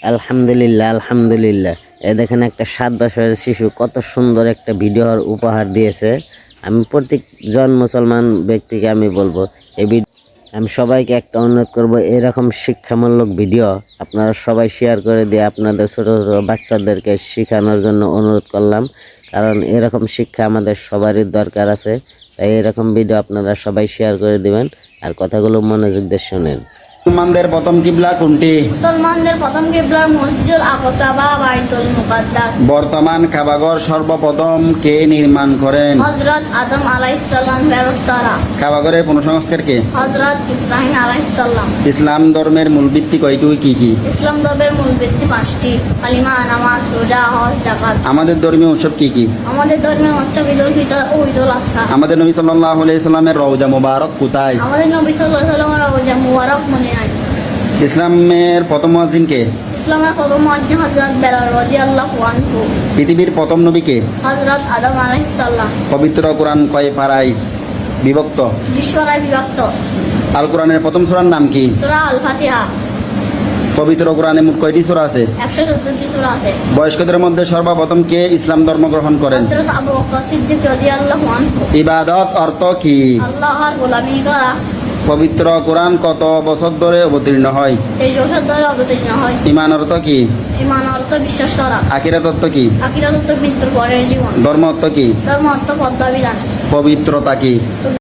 আলহামদুলিল্লাহ আলহামদুলিল্লাহ। এ দেখেন একটা 7 বছরের শিশু কত সুন্দর একটা ভিডিও উপহার দিয়েছে। আমি প্রত্যেকজন মুসলমান ব্যক্তিকে আমি বলবো আমি সবাইকে একটা অনুরোধ করব, এরকম শিক্ষামূলক ভিডিও আপনারা সবাই শেয়ার করে দিয়ে আপনাদের ছোট ছোট বাচ্চাদেরকে শেখানোর জন্য অনুরোধ করলাম। কারণ এরকম শিক্ষা আমাদের সবারই দরকার আছে। তাই এরকম ভিডিও আপনারা সবাই শেয়ার করে দিবেন আর কথাগুলো মনোযোগ দিয়ে শুনেন। মুসলমানদের প্রথম কিবলা কোনটি? মুসলমানদের প্রথম কিবলা মসজিদুল আকসা বা বাইতুল মুকাদ্দাস। বর্তমান কাবাঘর সর্বপ্রথম কে নির্মাণ করেন? হযরত আদম আলাইহিস সালাম ফেরেশতারা। কাবাঘরের পুনঃসংস্কার কে? হযরত ইব্রাহিম আলাইহিস সালাম। ইসলাম ধর্মের মূল ভিত্তি কয়টি কি কি? ইসলাম ধর্মের মূল ভিত্তি 5টি: কালিমা, নামাজ, রোজা, হজ, যাকাত। আমাদের ধর্মীয় উৎসব কি কি? আমাদের ধর্মীয় উৎসব ঈদুল ফিতর ও ঈদুল আযহা। আমাদের নবী সাল্লাল্লাহু আলাইহি সাল্লামের রওজা মুবারক কোথায়? আমাদের নবী সাল্লাল্লাহু আলাইহি ওয়াসাল্লামের রওজা মুবারক মদিনায়। ইসলামের প্রথম মুয়াজ্জিন কে? ইসলামের প্রথম মুয়াজ্জিন হযরত বেলাল রাদিয়াল্লাহু আনহু। পৃথিবীর প্রথম নবী কে? হযরত আদম আলাইহিস সালাম। পবিত্র কোরআন কয় পারায় বিভক্ত? 20 পারায় বিভক্ত। আল কোরআনের প্রথম সূরার নাম কি? সূরা আল ফাতিহা। পবিত্র কোরআনে মোট কয়টি সূরা আছে? 114টি সূরা আছে। বয়স্কদের মধ্যে সর্বপ্রথম কে ইসলাম ধর্ম গ্রহণ করেন? হযরত আবু বকর সিদ্দিক রাদিয়াল্লাহু আনহু। ইবাদত অর্থ কি? আল্লাহর গোলামি করা। পবিত্র কোরআন কত বছর ধরে অবতীর্ণ হয়? 23 বছর ধরে অবতীর্ণ হয়। ঈমান অর্থ কি? ঈমান অর্থ বিশ্বাস করা। আখিরাত অর্থ কি? আখিরাত অর্থ মৃত্যুর পরের জীবন। ধর্ম অর্থ কি? ধর্ম অর্থ পদ্মা বিধান। পবিত্রতা কি?